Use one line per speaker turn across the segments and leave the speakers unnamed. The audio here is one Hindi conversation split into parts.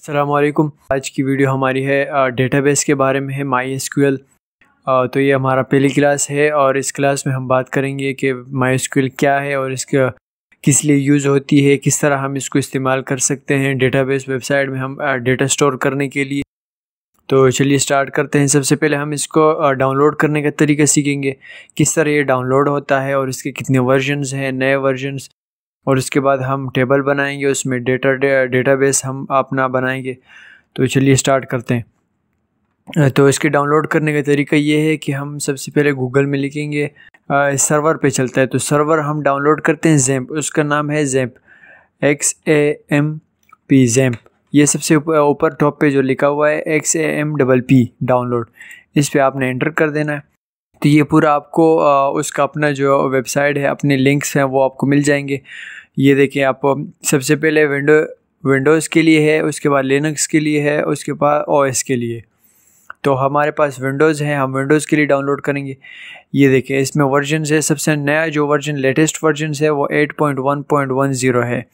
अस्सलामुअलैकुम। आज की वीडियो हमारी है डेटाबेस के बारे में है, MySQL। तो ये हमारा पहली क्लास है और इस क्लास में हम बात करेंगे कि MySQL क्या है और इसका किस लिए यूज़ होती है, किस तरह हम इसको इस्तेमाल कर सकते हैं डेटाबेस वेबसाइट में हम डेटा स्टोर करने के लिए। तो चलिए स्टार्ट करते हैं। सबसे पहले हम इसको डाउनलोड करने का तरीका सीखेंगे, किस तरह ये डाउनलोड होता है और इसके कितने वर्जन्स हैं, नए वर्जन्स। और उसके बाद हम टेबल बनाएंगे, उसमें डेटाबेस हम अपना बनाएंगे। तो चलिए स्टार्ट करते हैं। तो इसके डाउनलोड करने का तरीका ये है कि हम सबसे पहले गूगल में लिखेंगे, सर्वर पे चलता है तो सर्वर हम डाउनलोड करते हैं ज़ैम्प, उसका नाम है ज़ैम्प, XAMP ज़ैम्प। ये सबसे ऊपर टॉप पे जो लिखा हुआ है XAMPP डाउनलोड, इस पर आपने एंटर कर देना है। तो ये पूरा आपको उसका अपना जो वेबसाइट है, अपने लिंक्स हैं वो आपको मिल जाएंगे। ये देखिए, आप सबसे पहले विंडोज़ के लिए है, उसके बाद लिनक्स के लिए है, उसके बाद OS के लिए। तो हमारे पास विंडोज़ है, हम विंडोज़ के लिए डाउनलोड करेंगे। ये देखिए, इसमें वर्जन है, सबसे नया जो वर्जन लेटेस्ट वर्जन है वो 8.1.10 है।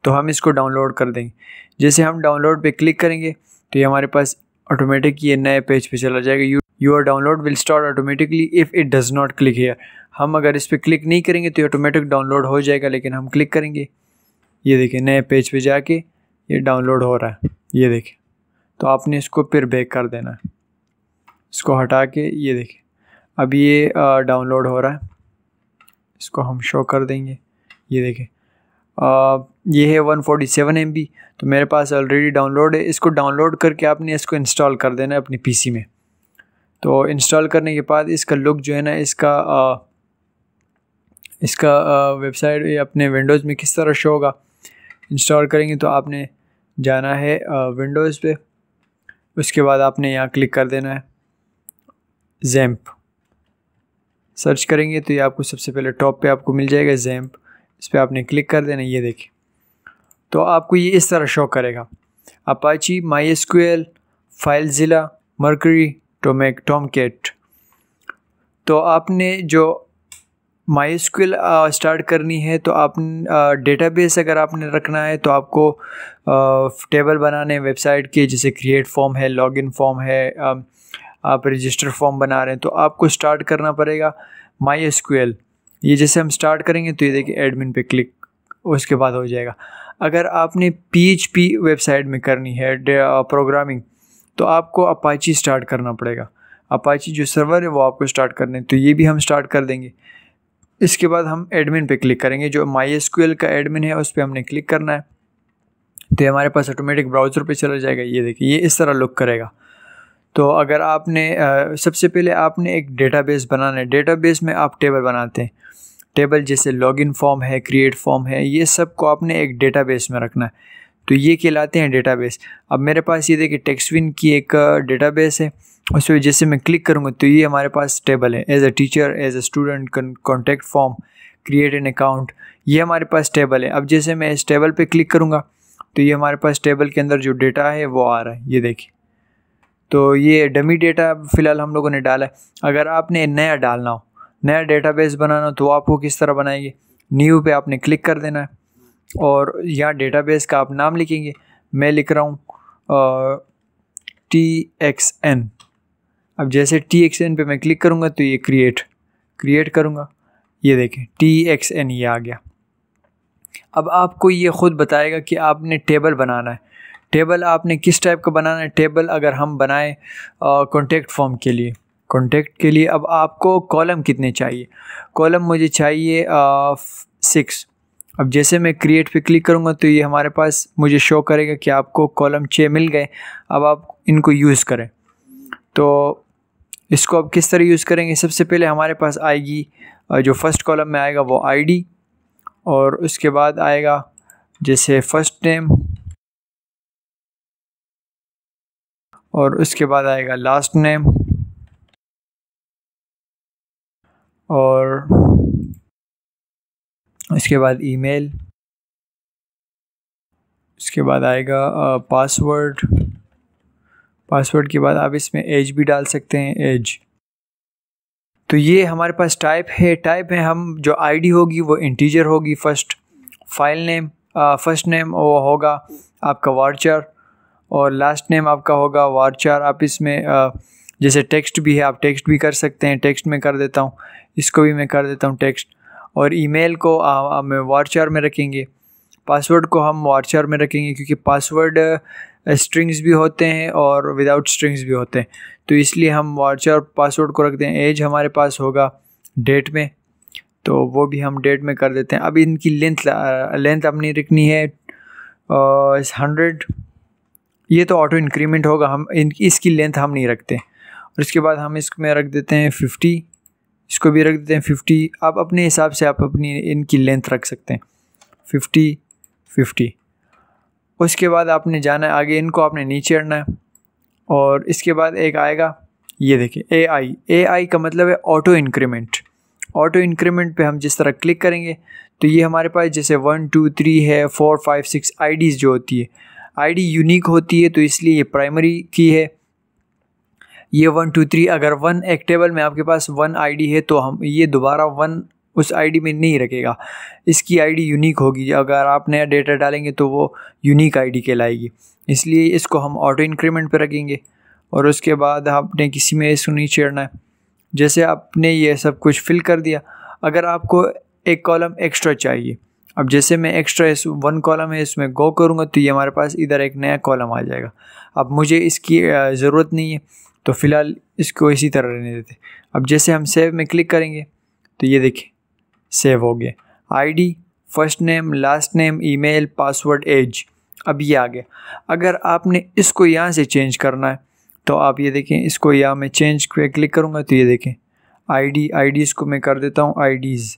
तो हम इसको डाउनलोड कर देंगे। जैसे हम डाउनलोड पे क्लिक करेंगे तो ये हमारे पास ऑटोमेटिक ये नए पेज पे चला जाएगा। Your download will start automatically if it does not click here. हम अगर इस पर क्लिक नहीं करेंगे तो ऑटोमेटिक डाउनलोड हो जाएगा, लेकिन हम क्लिक करेंगे, ये देखिए नए पेज पे जाके ये डाउनलोड हो रहा है। ये देखिए, तो आपने इसको फिर बैक कर देना है, इसको हटा के। ये देखिए अब ये डाउनलोड हो रहा है, इसको हम शो कर देंगे। ये देखिए ये है 147 MB, तो मेरे पास ऑलरेडी डाउनलोड है। इसको डाउनलोड करके आपने इसको इंस्टॉल कर देना है अपनी PC में। तो इंस्टॉल करने के बाद इसका लुक जो है ना, इसका वेबसाइट अपने विंडोज़ में किस तरह शो होगा। इंस्टॉल करेंगे तो आपने जाना है विंडोज़ पे, उसके बाद आपने यहाँ क्लिक कर देना है ज़ैम्प। सर्च करेंगे तो ये आपको सबसे पहले टॉप पे आपको मिल जाएगा ज़ैम्प, इस पर आपने क्लिक कर देना। ये देखिए, तो आपको ये इस तरह शो करेगा, अपाची, MySQL, फाइलज़िला, मर्करी, टॉमकैट। तो आपने जो MySQL स्टार्ट करनी है तो आप डेटाबेस अगर आपने रखना है तो आपको टेबल बनाने वेबसाइट के, जैसे क्रिएट फॉर्म है, लॉगिन फॉर्म है, आप रजिस्टर फॉर्म बना रहे हैं तो आपको स्टार्ट करना पड़ेगा MySQL। ये जैसे हम स्टार्ट करेंगे तो ये देखिए एडमिन पे क्लिक, उसके बाद हो जाएगा। अगर आपने PHP वेबसाइट में करनी है प्रोग्रामिंग तो आपको अपाची स्टार्ट करना पड़ेगा। अपाची जो सर्वर है वो आपको स्टार्ट करने, तो ये भी हम स्टार्ट कर देंगे। इसके बाद हम एडमिन पे क्लिक करेंगे, जो MySQL का एडमिन है उस पर हमने क्लिक करना है। तो हमारे पास ऑटोमेटिक ब्राउज़र पे चला जाएगा। ये देखिए, ये इस तरह लुक करेगा। तो अगर आपने सबसे पहले आपने एक डेटाबेस बनाना है। डेटाबेस में आप टेबल बनाते हैं, टेबल जैसे लॉगिन फॉर्म है, क्रिएट फॉर्म है, ये सब को आपने एक डेटाबेस में रखना है। तो ये कहलाते हैं डेटाबेस। अब मेरे पास ये देखिए टेक्सविन की एक डेटाबेस है, उस पर जैसे मैं क्लिक करूँगा तो ये हमारे पास टेबल है, as a teacher, as a student, contact form, create an account, ये हमारे पास टेबल है। अब जैसे मैं इस टेबल पे क्लिक करूँगा तो ये हमारे पास टेबल के अंदर जो डेटा है वो आ रहा है। ये देखिए, तो ये डमी डेटा फ़िलहाल हम लोगों ने डाला है। अगर आपने नया डालना हो, नया डेटाबेस बनाना हो तो आपको किस तरह बनाएंगे, न्यू पे आपने क्लिक कर देना है और यहाँ डेटाबेस का आप नाम लिखेंगे। मैं लिख रहा हूँ TXN। अब जैसे TXN पे मैं क्लिक करूँगा तो ये क्रिएट करूँगा, ये देखें TXN ये आ गया। अब आपको ये ख़ुद बताएगा कि आपने टेबल बनाना है। टेबल आपने किस टाइप का बनाना है। टेबल अगर हम बनाएं कॉन्टैक्ट फॉर्म के लिए, कॉन्टैक्ट के लिए अब आपको कॉलम कितने चाहिए। कॉलम मुझे चाहिए 6। अब जैसे मैं क्रिएट पे क्लिक करूँगा तो ये हमारे पास मुझे शो करेगा कि आपको कॉलम 6 मिल गए। अब आप इनको यूज़ करें। तो इसको अब किस तरह यूज़ करेंगे, सबसे पहले हमारे पास आएगी जो फर्स्ट कॉलम में आएगा वो ID, और उसके बाद आएगा जैसे फर्स्ट नेम, और उसके बाद आएगा लास्ट नेम, और उसके बाद ईमेल, उसके बाद आएगा पासवर्ड। पासवर्ड के बाद आप इसमें एज भी डाल सकते हैं, एज। तो ये हमारे पास टाइप है हम जो ID होगी वो इंटीजर होगी first. File name, first name वो होगा आपका वार्चर, और लास्ट नेम आपका होगा varchar। आप इसमें जैसे टेक्स्ट भी है, आप टेक्स्ट भी कर सकते हैं, टेक्स्ट में कर देता हूँ, इसको भी मैं कर देता हूँ टेक्स्ट। और ईमेल को हम varchar में रखेंगे, पासवर्ड को हम varchar में रखेंगे, क्योंकि पासवर्ड स्ट्रिंग्स भी होते हैं और विदाउट स्ट्रिंग्स भी होते हैं, तो इसलिए हम varchar पासवर्ड को रखते हैं। एज हमारे पास होगा डेट में, तो वो भी हम डेट में कर देते हैं। अब इनकी लेंथ अपनी रखनी है 100, ये तो ऑटो इंक्रीमेंट होगा, हम इसकी लेंथ हम नहीं रखते। और इसके बाद हम इसमें रख देते हैं 50, इसको भी रख देते हैं 50। आप अपने हिसाब से आप अपनी इनकी लेंथ रख सकते हैं 50। उसके बाद आपने जाना है आगे, इनको आपने नीचे चढ़ना है। और इसके बाद एक आएगा, ये देखिए AI का मतलब है ऑटो इंक्रीमेंट। ऑटो इंक्रीमेंट पे हम जिस तरह क्लिक करेंगे तो ये हमारे पास जैसे 1 2 3 है, 4 5 6 आईडीज़ जो होती है, आईडी यूनिक होती है, तो इसलिए ये प्राइमरी की है। ये 1 2 3, अगर 1 एक टेबल में आपके पास 1 आईडी है तो हम ये दोबारा 1 उस आईडी में नहीं रखेगा, इसकी आईडी यूनिक होगी। अगर आप नया डेटा डालेंगे तो वो यूनिक आईडी कहलाएगी, इसलिए इसको हम ऑटो इंक्रीमेंट पे रखेंगे। और उसके बाद आपने किसी में इसको नहीं छेड़ना है। जैसे आपने ये सब कुछ फिल कर दिया, अगर आपको एक कॉलम एक्स्ट्रा चाहिए, अब जैसे मैं एक्स्ट्रा 1 कॉलम है इसमें गो करूँगा तो ये हमारे पास इधर एक नया कॉलम आ जाएगा। अब मुझे इसकी ज़रूरत नहीं है, तो फ़िलहाल इसको इसी तरह रहने देते। अब जैसे हम सेव में क्लिक करेंगे तो ये देखिए सेव हो गया। ID, first name, last name, email, password, age, अब ये आ गया। अगर आपने इसको यहाँ से चेंज करना है तो आप ये देखें, इसको यहाँ मैं चेंज पे क्लिक करूँगा तो ये देखें आईडीज़ को मैं कर देता हूँ आईडीज़।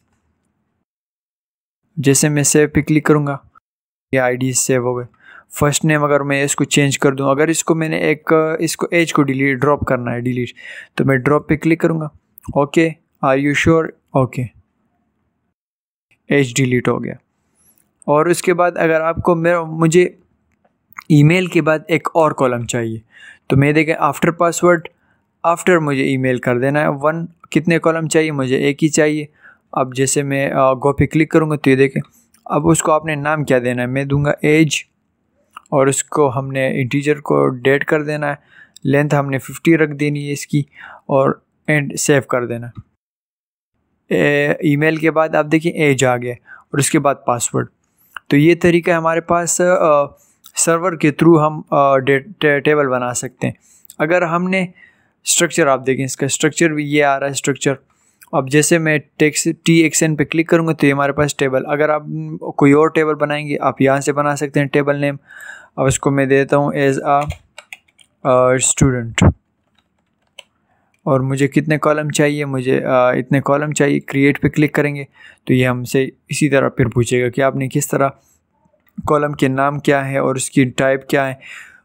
जैसे मैं सेव पे क्लिक करूँगा ये आईडीज़ सेव हो गए। फर्स्ट नेम अगर मैं इसको चेंज कर दूँ, अगर इसको मैंने इसको एज को ड्रॉप करना है, डिलीट, तो मैं ड्रॉप पे क्लिक करूँगा। Okay, are you sure? Okay, age delete हो गया। और उसके बाद अगर आपको मुझे ईमेल के बाद एक और कॉलम चाहिए, तो मैं देखें आफ्टर पासवर्ड, आफ्टर मुझे ईमेल कर देना है 1। कितने कॉलम चाहिए? मुझे एक ही चाहिए। अब जैसे मैं गो पे क्लिक करूँगा तो ये देखें, अब उसको आपने नाम क्या देना है, मैं दूंगा एज, और उसको हमने इंटीजर को डेट कर देना है, लेंथ हमने 50 रख देनी है इसकी, और एंड सेव कर देना। ईमेल के बाद आप देखिए एज आ गया, और उसके बाद पासवर्ड। तो ये तरीका है हमारे पास, सर्वर के थ्रू हम टेबल बना सकते हैं। अगर हमने स्ट्रक्चर, आप देखें इसका स्ट्रक्चर भी ये आ रहा है स्ट्रक्चर। अब जैसे मैं TXN पे क्लिक करूँगा तो ये हमारे पास टेबल। अगर आप कोई और टेबल बनाएंगे आप यहाँ से बना सकते हैं टेबल नेम। अब इसको मैं देता हूँ एज आ स्टूडेंट, और मुझे कितने कॉलम चाहिए, मुझे इतने कॉलम चाहिए। क्रिएट पे क्लिक करेंगे तो ये हमसे इसी तरह फिर पूछेगा कि आपने किस तरह, कॉलम के नाम क्या है और उसकी टाइप क्या है।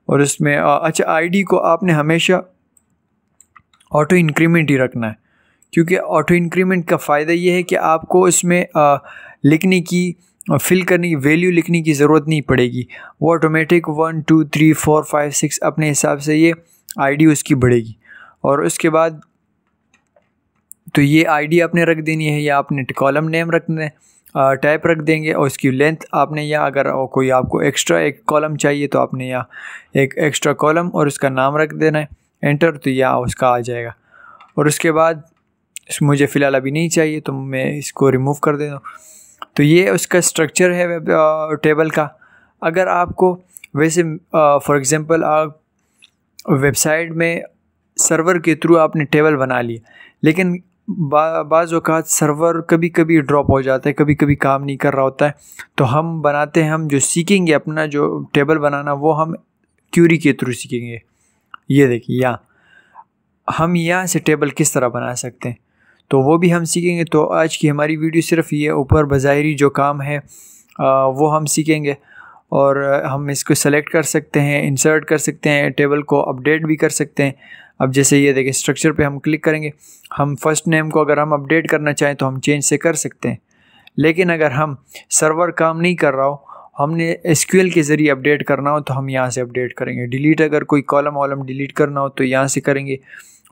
और उसमें अच्छा, आईडी को आपने हमेशा ऑटो इंक्रीमेंट ही रखना है, क्योंकि ऑटो इंक्रीमेंट का फ़ायदा ये है कि आपको इसमें लिखने की, फिल करने की, वैल्यू लिखने की ज़रूरत नहीं पड़ेगी। वो ऑटोमेटिक 1 2 3 4 5 6 अपने हिसाब से ये आईडी उसकी बढ़ेगी। और उसके बाद तो ये आईडी आपने रख देनी है, या आपने कॉलम नेम रखना है, टाइप रख देंगे, और उसकी लेंथ आपने, या अगर कोई आपको एक्स्ट्रा एक कॉलम चाहिए तो आपने यहाँ एक एक्स्ट्रा कॉलम और उसका नाम रख देना है, एंटर, तो यहाँ उसका आ जाएगा। और उसके बाद मुझे फ़िलहाल अभी नहीं चाहिए तो मैं इसको रिमूव कर देता हूँ। तो ये उसका स्ट्रक्चर है टेबल का। अगर आपको वैसे फॉर एग्ज़ाम्पल आप वेबसाइट में सर्वर के थ्रू आपने टेबल बना लिया, लेकिन बाज़ औक़ात सर्वर कभी कभी ड्रॉप हो जाता है, कभी कभी काम नहीं कर रहा होता है, तो हम बनाते हैं, हम जो सीखेंगे अपना जो टेबल बनाना वो हम क्यूरी के थ्रू सीखेंगे। ये देखिए यहाँ हम यहाँ से टेबल किस तरह बना सकते हैं, तो वो भी हम सीखेंगे। तो आज की हमारी वीडियो सिर्फ ये ऊपर बज़ाहिरी जो काम है वो हम सीखेंगे, और हम इसको सेलेक्ट कर सकते हैं, इंसर्ट कर सकते हैं, टेबल को अपडेट भी कर सकते हैं। अब जैसे ये देखिए स्ट्रक्चर पे हम क्लिक करेंगे, हम फर्स्ट नेम को अगर हम अपडेट करना चाहें तो हम चेंज से कर सकते हैं, लेकिन अगर हम सर्वर काम नहीं कर रहा हो, हमने SQL के ज़रिए अपडेट करना हो तो हम यहाँ से अपडेट करेंगे। डिलीट, अगर कोई कॉलम वॉलम डिलीट करना हो तो यहाँ से करेंगे।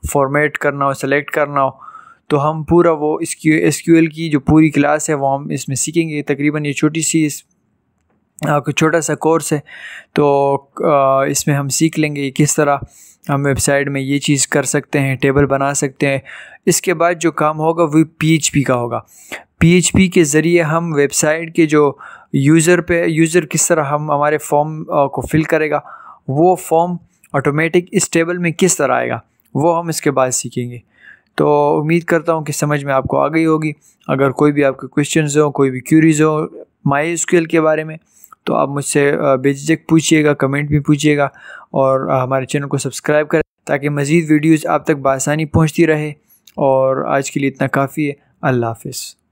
फॉर्मेट करना हो, सेलेक्ट करना हो, तो हम पूरा वो SQL की जो पूरी क्लास है वो हम इसमें सीखेंगे। तकरीबन ये छोटी सी कुछ छोटा सा कोर्स है, तो इसमें हम सीख लेंगे किस तरह हम वेबसाइट में ये चीज़ कर सकते हैं, टेबल बना सकते हैं। इसके बाद जो काम होगा वो PHP का होगा। PHP के ज़रिए हम वेबसाइट के जो यूज़र किस तरह हम हमारे फॉर्म को फिल करेगा, वो फॉर्म ऑटोमेटिक इस टेबल में किस तरह आएगा, वो हम इसके बाद सीखेंगे। तो उम्मीद करता हूँ कि समझ में आपको आ गई होगी। अगर कोई भी आपके क्वेश्चंस हो, कोई भी क्यूरीज हो MySQL के बारे में, तो आप मुझसे बेझिझक पूछिएगा, कमेंट भी पूछिएगा, और हमारे चैनल को सब्सक्राइब करें ताकि मज़ीद वीडियोज़ आप तक बआसानी पहुँचती रहे। और आज के लिए इतना काफ़ी है। अल्लाह हाफ़िज़।